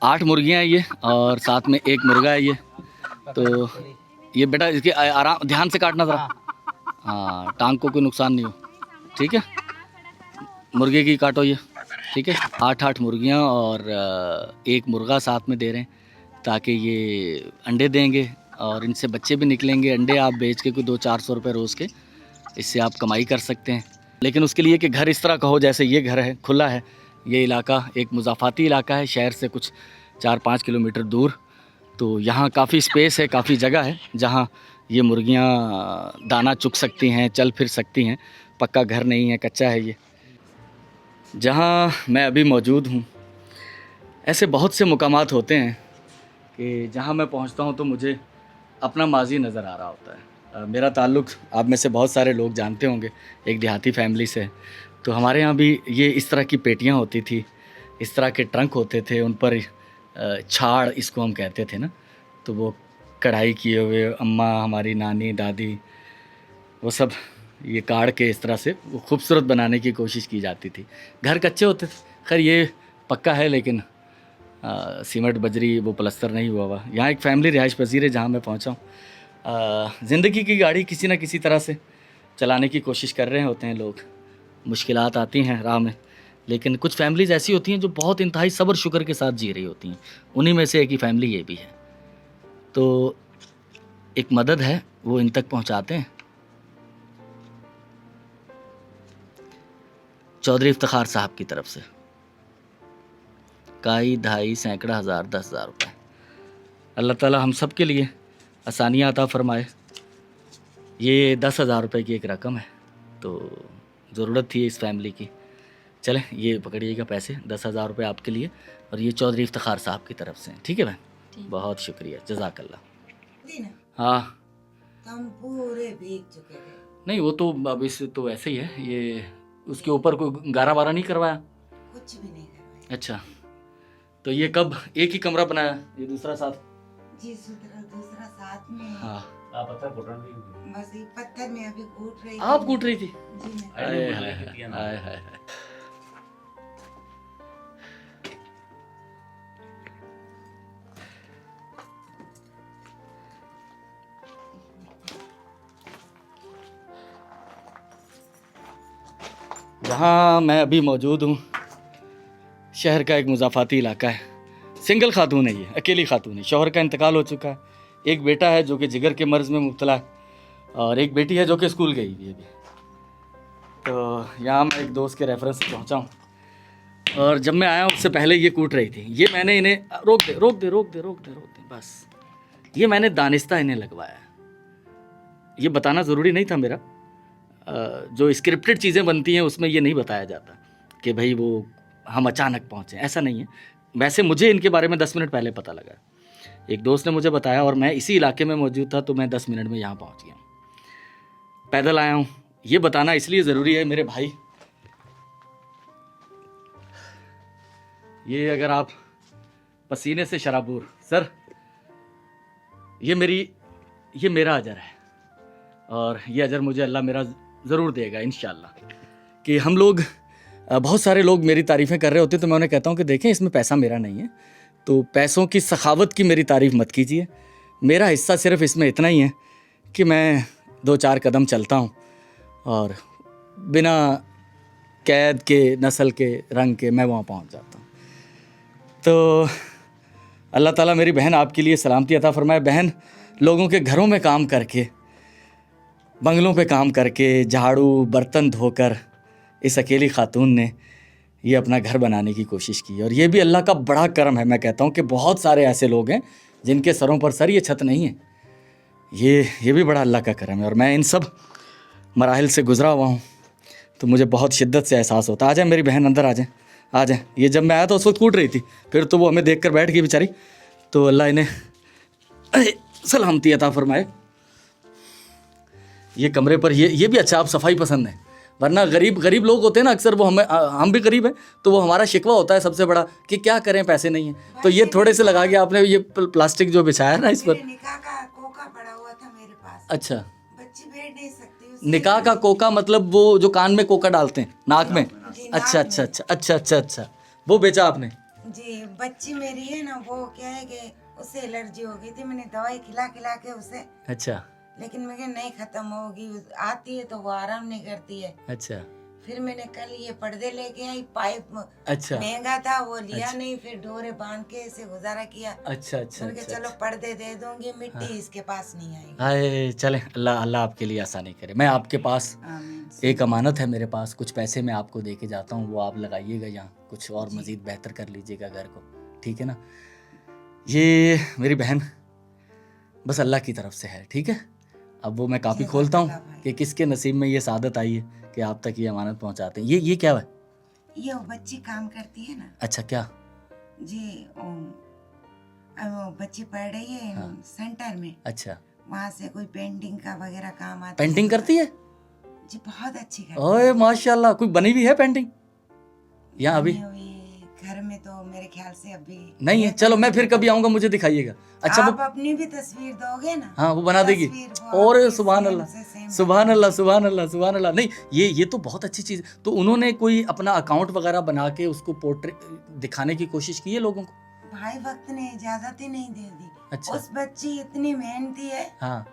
8 मुर्गियाँ हैं ये और साथ में एक मुर्गा है ये। तो ये बेटा इसके आराम, ध्यान से काटना ज़रा, हाँ, टांग को कोई नुकसान नहीं हो, ठीक है। मुर्गे की काटो ये, ठीक है। 8 मुर्गियाँ और एक मुर्गा साथ में दे रहे हैं ताकि ये अंडे देंगे और इनसे बच्चे भी निकलेंगे। अंडे आप बेच के कोई 200-400 रुपये रोज़ के, इससे आप कमाई कर सकते हैं। लेकिन उसके लिए कि घर इस तरह का हो जैसे ये घर है, खुला है। ये इलाका एक मुज़ाफ़ाती इलाका है, शहर से कुछ 4-5 किलोमीटर दूर। तो यहाँ काफ़ी स्पेस है, काफ़ी जगह है जहाँ ये मुर्गियाँ दाना चुग सकती हैं, चल फिर सकती हैं। पक्का घर नहीं है, कच्चा है ये। जहाँ मैं अभी मौजूद हूँ, ऐसे बहुत से मुकामात होते हैं कि जहाँ मैं पहुँचता हूँ तो मुझे अपना माजी नज़र आ रहा होता है। मेरा ताल्लुक़ आप में से बहुत सारे लोग जानते होंगे, एक देहाती फैमिली से। तो हमारे यहाँ भी ये इस तरह की पेटियाँ होती थी, इस तरह के ट्रंक होते थे, उन पर छाड़ इसको हम कहते थे ना। तो वो कढ़ाई किए हुए अम्मा, हमारी नानी, दादी, वो सब ये काढ़ के इस तरह से वो खूबसूरत बनाने की कोशिश की जाती थी। घर कच्चे होते थे, खैर ये पक्का है लेकिन सीमेंट बजरी वो प्लस्तर नहीं हुआ हुआ। यहाँ एक फैमिली रिहाइश पजीर है जहाँ मैं पहुँचा हूँ। ज़िंदगी की गाड़ी किसी न किसी तरह से चलाने की कोशिश कर रहे होते हैं लोग। मुश्किलात आती हैं राह में, लेकिन कुछ फैमिलीज़ ऐसी होती हैं जो बहुत इंतहाई सब्र शुक्र के साथ जी रही होती हैं। उन्हीं में से एक ही फैमिली ये भी है। तो एक मदद है, वो इन तक पहुँचाते हैं। चौधरी इफ्तिखार साहब की तरफ से काई, ढाई, सैकड़ा, हज़ार, 10,000 रुपये। अल्लाह ताला हम सब के लिए आसानियाँ अता फरमाए। ये 10,000 रुपये की एक रकम है, तो ज़रूरत थी इस फैमिली की। चलें, ये पकड़िएगा पैसे, 10,000 रुपये आपके लिए और ये चौधरी इफ्तिखार साहब की तरफ से, ठीक है बहन? बहुत शुक्रिया, जज़ाकल्लाह। हाँ, हम पूरे भीग चुके थे। नहीं वो तो अब इस तो ऐसे ही है। ये उसके ऊपर कोई गारा वारा नहीं करवाया? कुछ भी नहीं करवाया। अच्छा, तो ये कब एक ही कमरा बनाया, ये दूसरा साथ? जी दूसरा साथ में। हाँ, आप पत्थर कूट रही थी? बस ये पत्थर में अभी कूट रही थी। आप कूट रही थी? जी मैं। हाय हाय हाय हाय। जहाँ मैं अभी मौजूद हूँ, शहर का एक मुज़ाफ़ाती इलाका है। सिंगल खातून है, ये अकेली खातून है। शौहर का इंतकाल हो चुका है। एक बेटा है जो कि जिगर के मर्ज़ में मुब्तला है और एक बेटी है जो कि स्कूल गई हुई है अभी। तो यहाँ मैं एक दोस्त के रेफरेंस से पहुँचा हूँ और जब मैं आया उससे पहले ये कूट रही थी। ये मैंने इन्हें रोक दे बस, ये मैंने दानिस्ता इन्हें लगवाया। ये बताना ज़रूरी नहीं था मेरा। जो स्क्रिप्टेड चीज़ें बनती हैं उसमें ये नहीं बताया जाता कि भाई वो हम अचानक पहुँचे, ऐसा नहीं है। वैसे मुझे इनके बारे में 10 मिनट पहले पता लगा एक दोस्त ने मुझे बताया और मैं इसी इलाके में मौजूद था, तो मैं 10 मिनट में यहाँ पहुँच गया। पैदल आया हूँ, ये बताना इसलिए ज़रूरी है मेरे भाई, ये अगर आप पसीने से शराबूर, सर ये मेरा अजर है और ये अजर मुझे अल्लाह मेरा ज़रूर देगा इंशाअल्लाह। कि हम लोग, बहुत सारे लोग मेरी तारीफ़ें कर रहे होते तो मैं उन्हें कहता हूँ कि देखें इसमें पैसा मेरा नहीं है, तो पैसों की सखावत की मेरी तारीफ़ मत कीजिए। मेरा हिस्सा सिर्फ इसमें इतना ही है कि मैं 2-4 कदम चलता हूँ और बिना कैद के, नस्ल के, रंग के मैं वहाँ पहुँच जाता हूँ। तो अल्लाह ताला मेरी बहन आपके लिए सलामती अता फरमाए। बहन लोगों के घरों में काम करके, बंगलों पे काम करके, झाड़ू बर्तन धोकर इस अकेली खातून ने ये अपना घर बनाने की कोशिश की, और ये भी अल्लाह का बड़ा करम है। मैं कहता हूँ कि बहुत सारे ऐसे लोग हैं जिनके सरों पर सर ये छत नहीं है, ये भी बड़ा अल्लाह का करम है। और मैं इन सब मराहिल से गुज़रा हुआ हूँ, तो मुझे बहुत शिद्दत से एहसास होता है। आ जाए मेरी बहन, अंदर आ जाए। ये जब मैं आया तो उस वक्त कूट रही थी, फिर तो वो हमें देख कर बैठ गई बेचारी, तो अल्लाह इन्हें सलामती अता फरमाए। ये कमरे पर ये भी अच्छा, आप सफाई पसंद है, वरना गरीब लोग होते हैं ना अक्सर, वो हम भी गरीब हैं, तो वो हमारा शिकवा होता है सबसे बड़ा कि क्या करें, पैसे नहीं हैं। तो ये थोड़े से लगा के आपने ये प्लास्टिक जो बिछाया ना इस पर, निकाह का कोका पड़ा हुआ था मेरे पास। अच्छा, बच्ची बैठ नहीं सकती। निकाह का कोका मतलब वो जो कान में कोका डालते हैं, नाक में? अच्छा, वो बेचा आपने? जी, बच्ची मेरी है ना, वो क्या है कि उसे एलर्जी हो गई थी, मैंने दवाई खिला के उसे, अच्छा, लेकिन मैं नहीं खत्म होगी, आती है तो वो आराम नहीं करती है। अच्छा, फिर मैंने कल ये पर्दे लेके आई, पाइप अच्छा, महंगा था वो लिया नहीं, फिर डोरे बांध के इसे गुजारा किया। अच्छा, चलो पर्दे दे दूंगी, मिट्टी इसके पास नहीं आएगी। हाय, चले, अल्लाह आपके लिए आसानी करे। मैं आपके पास एक अमानत है मेरे पास, कुछ पैसे मैं आपको दे के जाता हूँ, वो आप लगाइएगा यहाँ, कुछ और मज़ीद बेहतर कर लीजिएगा घर को, ठीक है ना? ये मेरी बहन बस अल्लाह की तरफ से है, ठीक है? अब वो मैं काफ़ी खोलता हूँ कि किसके नसीब में ये सादत आई है कि आप तक ये अमानत पहुँचाते हैं। ये क्या है? ये वो बच्ची काम करती है ना। अच्छा, क्या जी? वो बच्ची पढ़ रही है सेंटर में। अच्छा, वहाँ से कोई पेंटिंग का वगैरह काम आता है। पेंटिंग करती है जी? बहुत अच्छी करती है। ओए माशाल्लाह, कोई बनी हुई है पेंटिंग यहाँ अभी? घर में तो मेरे ख्याल से अभी नहीं है। चलो मैं फिर कभी आऊँगा, मुझे दिखाइएगा। अच्छा, आप अपनी भी तस्वीर दोगे ना? हाँ, वो बना देगी। और सुभान अल्लाह, सुभान अल्लाह, सुभान अल्लाह, सुभान अल्लाह। नहीं, ये तो बहुत अच्छी चीज़। तो उन्होंने कोई अपना अकाउंट वगैरह बना के उसको पोर्ट्रेट दिखाने की कोशिश की है लोगों को? भाई वक्त ने इजाजत ही नहीं दे दी। अच्छा, उस बच्ची इतनी मेहनती है। हाँ,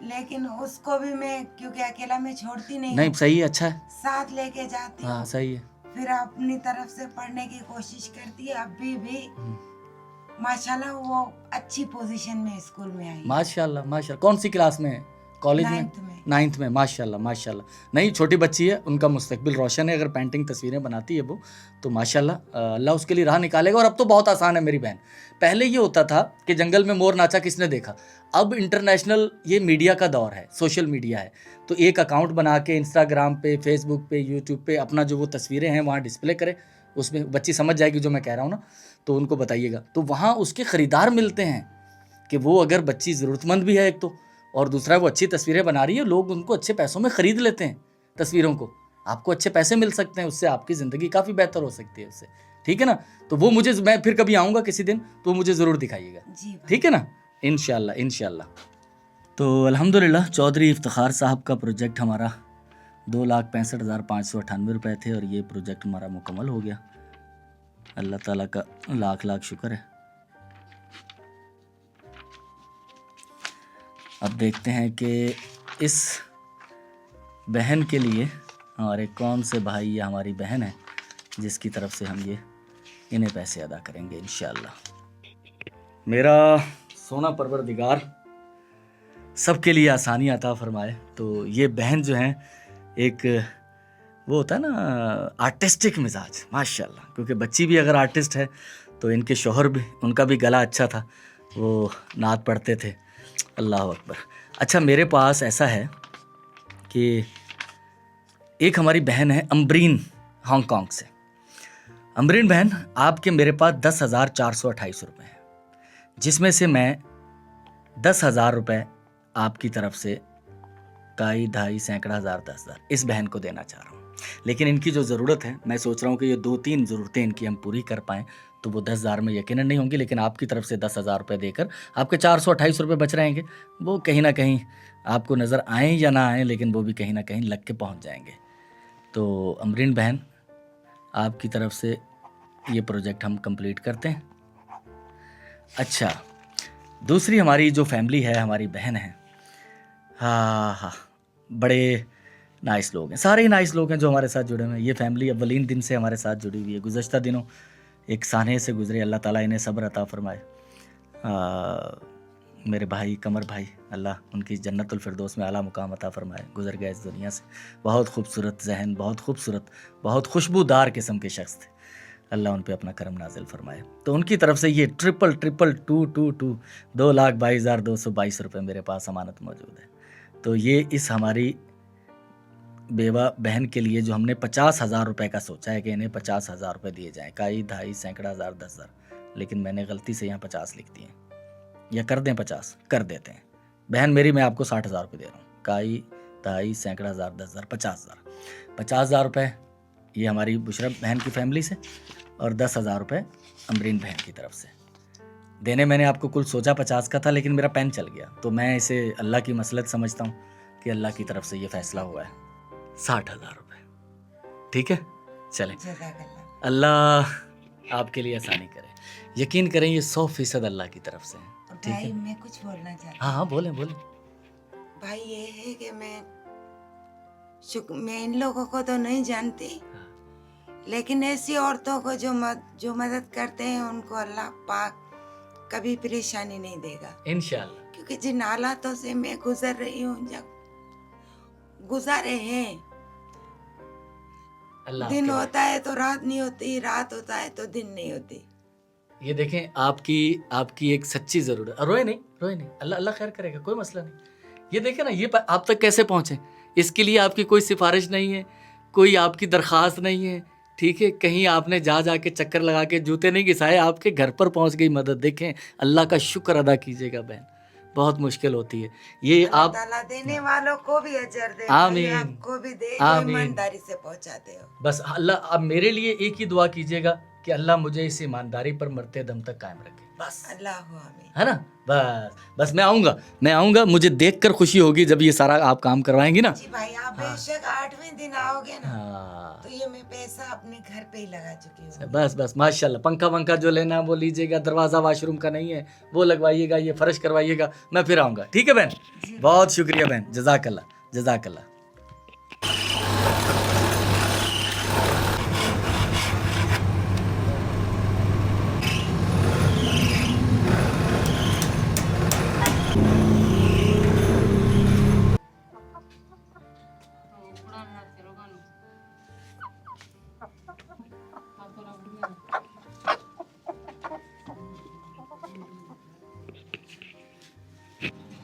लेकिन उसको भी मैं, क्योंकि अकेला मैं छोड़ती नहीं, नहीं सही है, अच्छा है, साथ लेके जाती हूँ। हाँ सही है। फिर अपनी तरफ से पढ़ने की कोशिश करती है। अभी भी माशाल्लाह वो अच्छी पोजीशन में स्कूल में आई। माशाल्लाह, माशाल्लाह। कौन सी क्लास में है? कॉलेज में? 9th में। माशाल्लाह, माशाल्लाह। नहीं, छोटी बच्ची है, उनका मुस्तकबिल रोशन है। अगर पेंटिंग तस्वीरें बनाती है वो, तो माशाल्लाह अल्लाह उसके लिए राह निकालेगा। और अब तो बहुत आसान है मेरी बहन। पहले ये होता था कि जंगल में मोर नाचा किसने देखा। अब इंटरनेशनल ये मीडिया का दौर है, सोशल मीडिया है, तो एक अकाउंट बना के इंस्टाग्राम पे, फेसबुक पे, यूट्यूब पे अपना जो वो तस्वीरें हैं वहाँ डिस्प्ले करे। उसमें बच्ची समझ जाएगी जो मैं कह रहा हूँ ना, तो उनको बताइएगा। तो वहाँ उसके ख़रीदार मिलते हैं कि वो अगर बच्ची ज़रूरतमंद भी है एक तो, और दूसरा वो अच्छी तस्वीरें बना रही है, लोग उनको अच्छे पैसों में ख़रीद लेते हैं तस्वीरों को। आपको अच्छे पैसे मिल सकते हैं उससे, आपकी ज़िंदगी काफ़ी बेहतर हो सकती है उससे, ठीक है ना? तो वो मुझे, मैं फिर कभी आऊँगा किसी दिन, तो मुझे ज़रूर दिखाइएगा, ठीक है ना? इंशाल्लाह, इंशाल्लाह। तो अल्हम्दुलिल्लाह चौधरी इफ्तिखार साहब का प्रोजेक्ट हमारा 2,65,598 रुपये थे, और ये प्रोजेक्ट हमारा मुकम्मल हो गया। अल्लाह ताला का लाख लाख शुक्र है। अब देखते हैं कि इस बहन के लिए हमारे कौन से भाई या हमारी बहन है जिसकी तरफ से हम ये इन्हें पैसे अदा करेंगे इंशाअल्लाह। मेरा सोना परवरदिगार सबके लिए आसानी अता फरमाए। तो ये बहन जो हैं, एक वो होता है ना आर्टिस्टिक मिजाज, माशाल्लाह, क्योंकि बच्ची भी अगर आर्टिस्ट है तो इनके शौहर भी, उनका भी गला अच्छा था, वो नात पढ़ते थे। अल्लाह अकबर। अच्छा, मेरे पास ऐसा है कि एक हमारी बहन है अम्बरीन, हांगकांग से। अम्बरीन बहन, आपके मेरे पास 10,428 रुपये हैं। जिसमें से मैं 10,000 रुपये आपकी तरफ से काई ढाई सैकड़ा हज़ार 10,000 इस बहन को देना चाह रहा हूँ। लेकिन इनकी जो ज़रूरत है, मैं सोच रहा हूँ कि ये 2-3 ज़रूरतें इनकी हम पूरी कर पाएँ तो वो 10,000 में यकीनन नहीं होंगी, लेकिन आपकी तरफ से 10,000 रुपये देकर आपके 428 रुपये बच रहेंगे। वो कहीं ना कहीं आपको नज़र आएँ या ना आएँ, लेकिन वो भी कहीं ना कहीं लग के पहुँच जाएंगे। तो अमरीन बहन, आपकी तरफ से ये प्रोजेक्ट हम कंप्लीट करते हैं। अच्छा, दूसरी हमारी जो फैमिली है, हमारी बहन है, हाँ, बड़े नाइस लोग हैं, सारे ही नाइस लोग हैं जो हमारे साथ जुड़े हुए हैं। ये फैमिली अव्वलीन दिन से हमारे साथ जुड़ी हुई है। गुज़श्ता दिनों एक सानहे से गुजरे, अल्लाह ताला इन्हें सब्र अता फरमाए। मेरे भाई कमर भाई, अल्लाह उनकी जन्नतुल फिरदौस में आला मुकाम अता फरमाए। गुजर गए इस दुनिया से। बहुत खूबसूरत जहन, बहुत खूबसूरत, बहुत खुशबूदार किस्म के शख्स थे। अल्लाह उन पे अपना करम नाजिल फरमाए। तो उनकी तरफ से ये 2,222 2,22,222 रुपये मेरे पास अमानत मौजूद है। तो ये इस हमारी बेवा बहन के लिए जो हमने 50,000 रुपये का सोचा है कि इन्हें 50,000 रुपये दिए जाएँ, काई ढाई सैकड़ा हज़ार 10,000, लेकिन मैंने गलती से यहाँ 50 लिख दिए, या कर दें 50, कर देते हैं। बहन मेरी, मैं आपको 60,000 रुपये दे रहा हूँ। काई ढाई सैकड़ा हज़ार 10,000, 50,000 रुपये ये हमारी बुशरा बहन की फैमिली से, और 10,000 रुपये अमरीन बहन की तरफ से देने। मैंने आपको कुल सोचा 50 का था, लेकिन मेरा पेन चल गया, तो मैं इसे अल्लाह की मसलत समझता हूँ कि अल्लाह की तरफ से ये फ़ैसला हुआ है 60,000 रुपये। ठीक है, चलें, अल्लाह आपके लिए आसानी करे। यकीन करें ये 100% अल्लाह की तरफ से है। ठीक भाई है, मैं कुछ बोलना चाहती हूँ। हाँ, बोलें। भाई ये है कि मैं इन लोगों को तो नहीं जानती, लेकिन ऐसी औरतों को जो मदद करते हैं उनको अल्लाह पाक कभी परेशानी नहीं देगा, इंशाअल्लाह। क्योंकि जिन हालातों से मैं गुजर रही हूँ, जब गुजारे हैं, अल्लाह दिन आपके होता है तो रात नहीं होती, रात होता है तो दिन नहीं होती। ये देखें, आपकी एक सच्ची ज़रूरत। रोए नहीं, अल्लाह खैर करेगा, कोई मसला नहीं। ये देखें ना, ये आप तक कैसे पहुँचे, इसके लिए आपकी कोई सिफारिश नहीं है, कोई आपकी दरख्वास्त नहीं है। ठीक है, कहीं आपने जा के चक्कर लगा के जूते नहीं घिसाए, आपके घर पर पहुँच गई मदद। देखें, अल्लाह का शुक्र अदा कीजिएगा बहन, बहुत मुश्किल होती है ये। आप ताला देने वालों को भी अजर दे, आमीन, आपको भी दे, आमीन। ईमानदारी से पहुंचाते हो। बस अल्लाह, अब मेरे लिए एक ही दुआ कीजिएगा कि अल्लाह मुझे इस ईमानदारी पर मरते दम तक कायम रखे, बस। अल्लाह आमीन। है ना, बस मैं आऊँगा। मुझे देखकर खुशी होगी जब ये सारा आप काम करवाएंगी ना। जी भाई, आप बेशक 8वें दिन आओगे ना, हाँ, तो ये मैं पैसा अपने घर पे ही लगा चुकी हूँ। बस माशाल्लाह। पंखा जो लेना वो लीजिएगा, दरवाज़ा वाशरूम का नहीं है वो लगवाइएगा, ये फर्श करवाइएगा, मैं फिर आऊँगा। ठीक है बहन, बहुत शुक्रिया बहन, जज़ाकल्लाह।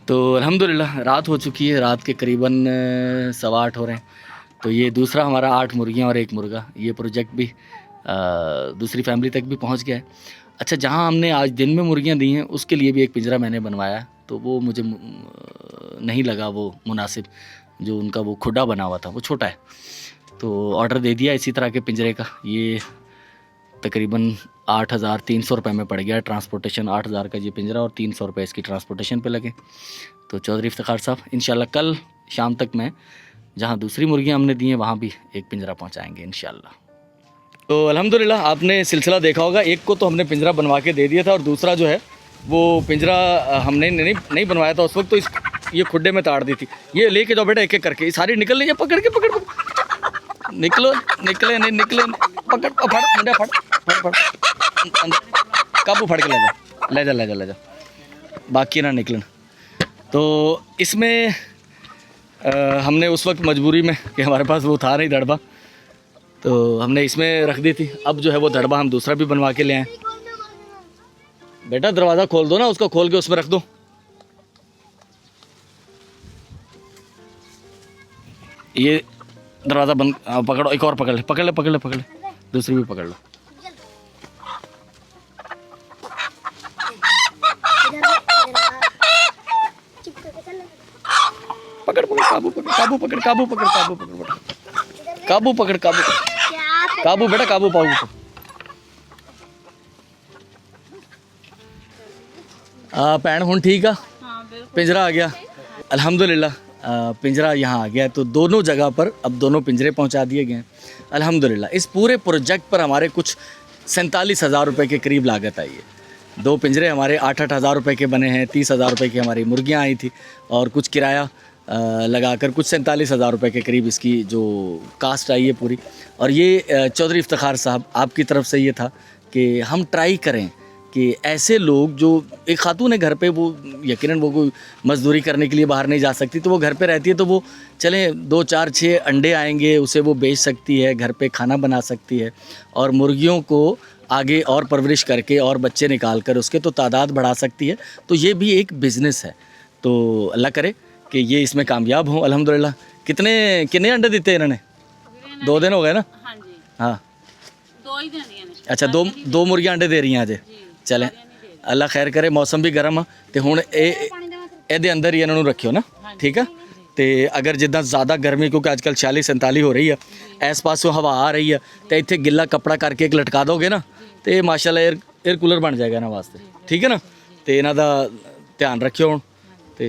तो अल्हम्दुलिल्लाह रात हो चुकी है, रात के करीबन 8:15 हो रहे हैं। तो ये दूसरा हमारा 8 मुर्गियाँ और 1 मुर्गा, ये प्रोजेक्ट भी दूसरी फैमिली तक भी पहुंच गया है। अच्छा, जहां हमने आज दिन में मुर्गियां दी हैं उसके लिए भी एक पिंजरा मैंने बनवाया, तो वो मुझे नहीं लगा वो मुनासिब, जो उनका वो खुडा बना हुआ था वो छोटा है, तो ऑर्डर दे दिया इसी तरह के पिंजरे का। ये तकरीबन 8,300 रुपये में पड़ गया ट्रांसपोर्टेशन। 8,000 का ये पिंजरा और 300 रुपये इसकी ट्रांसपोर्टेशन पे लगे। तो चौधरी इफ्तिखार साहब, इंशाल्लाह कल शाम तक मैं जहाँ दूसरी मुर्गियाँ हमने दी हैं वहाँ भी एक पिंजरा पहुँचाएँगे इंशाल्लाह। तो अल्हम्दुलिल्लाह आपने सिलसिला देखा होगा, एक को तो हमने पिंजरा बनवा के दे दिया था, और दूसरा जो है वो पिंजरा हमने नहीं बनवाया था उस वक्त, तो ये खुड्डे में ताड़ दी थी। ये लेके जाओ बेटा, एक एक करके, ये सारी निकल लीजिए, पकड़ निकले नहीं, पकड़ फड़ मुंडा, फड़ काबू फड़ के ले जा, बाकी ना निकलन। तो इसमें हमने उस वक्त मजबूरी में कि हमारे पास वो था नहीं दड़बा, तो हमने इसमें रख दी थी। अब जो है वो दड़बा हम दूसरा भी बनवा के ले आए। बेटा दरवाज़ा खोल दो ना, उसको खोल के उसमें रख दो। ये दरवाज़ा बंद, पकड़ो, एक और पकड़ ले, दूसरी भी पकड़ लो। पकड़ पकड़ काबू पकड़ काबू पकड़ काबू पकड़ काबू पकड़ काबू पकड़ काबू काबू बेटा काबू पाऊ भैन हुण ठीक आ पिंजरा आ गया अल्हम्दुलिल्लाह पिंजरा यहाँ आ गया तो दोनों जगह पर अब दोनों पिंजरे पहुँचा दिए गए हैं अल्हम्दुलिल्लाह। इस पूरे प्रोजेक्ट पर हमारे कुछ 47,000 रुपये के करीब लागत आई है। 2 पिंजरे हमारे 8-8 हज़ार रुपये के बने हैं, 30,000 रुपये की हमारी मुर्गियाँ आई थी और कुछ किराया लगाकर कुछ 47,000 रुपये के करीब इसकी जो कास्ट आई है पूरी। और ये चौधरी इफ्तिखार साहब आपकी तरफ से ये था कि हम ट्राई करें कि ऐसे लोग जो एक खातून है घर पे, वो यकीनन वो कोई मज़दूरी करने के लिए बाहर नहीं जा सकती, तो वो घर पे रहती है, तो वो चलें 2, 4, 6 अंडे आएंगे उसे वो बेच सकती है, घर पे खाना बना सकती है और मुर्गियों को आगे और परवरिश करके और बच्चे निकाल कर उसके तो तादाद बढ़ा सकती है। तो ये भी एक बिज़नेस है। तो अल्लाह करे कि ये इसमें कामयाब हों अल्हम्दुलिल्लाह। कितने अंडे दिते इन्होंने? 2 दिन हो गए ना? हाँ 2 ही दिन दिए ने। अच्छा 2 मुर्गियां अंडे दे रही हैं अजे। चलें अल्लाह खैर करे। मौसम भी गर्म आ तो हुण ਇਹਦੇ ਅੰਦਰ ਹੀ ਇਹਨਾਂ ਨੂੰ ਰੱਖਿਓ ਨਾ, ਠੀਕ ਆ। ਤੇ ਅਗਰ ਜਿੱਦਾਂ ਜ਼ਿਆਦਾ ਗਰਮੀ ਕਿਉਂਕਿ ਅੱਜ ਕੱਲ੍ਹ 46-47 ਹੋ ਰਹੀ ਆ, ਇਸ ਪਾਸੋਂ ਹਵਾ ਆ ਰਹੀ ਆ ਤੇ ਇੱਥੇ ਗਿੱਲਾ ਕੱਪੜਾ ਕਰਕੇ ਇੱਕ ਲਟਕਾ ਦੋਗੇ ਨਾ ਤੇ ਮਾਸ਼ਾਅੱਲਾ 에ਅਰ ਕੂਲਰ ਬਣ ਜਾਏਗਾ ਇਹਨਾਂ ਵਾਸਤੇ, ਠੀਕ ਹੈ ਨਾ। ਤੇ ਇਹਨਾਂ ਦਾ ਧਿਆਨ ਰੱਖਿਓ ਹੁਣ ਤੇ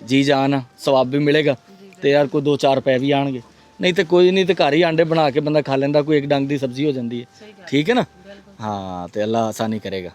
ਜੀ ਜਾਨ ਸਵਾਬ ਵੀ ਮਿਲੇਗਾ ਤੇ ਯਾਰ ਕੋਈ 2-4 ਰੁਪਏ ਵੀ ਆਣਗੇ। ਨਹੀਂ ਤੇ ਕੋਈ ਨਹੀਂ ਤੇ ਘਰ ਹੀ ਆਂਡੇ ਬਣਾ ਕੇ ਬੰਦਾ ਖਾ ਲੈਂਦਾ, ਕੋਈ ਇੱਕ ਡੰਗ ਦੀ ਸਬਜ਼ੀ ਹੋ ਜਾਂਦੀ ਹੈ, ਠੀਕ ਹੈ ਨਾ। हाँ तो अल्लाह आसानी करेगा।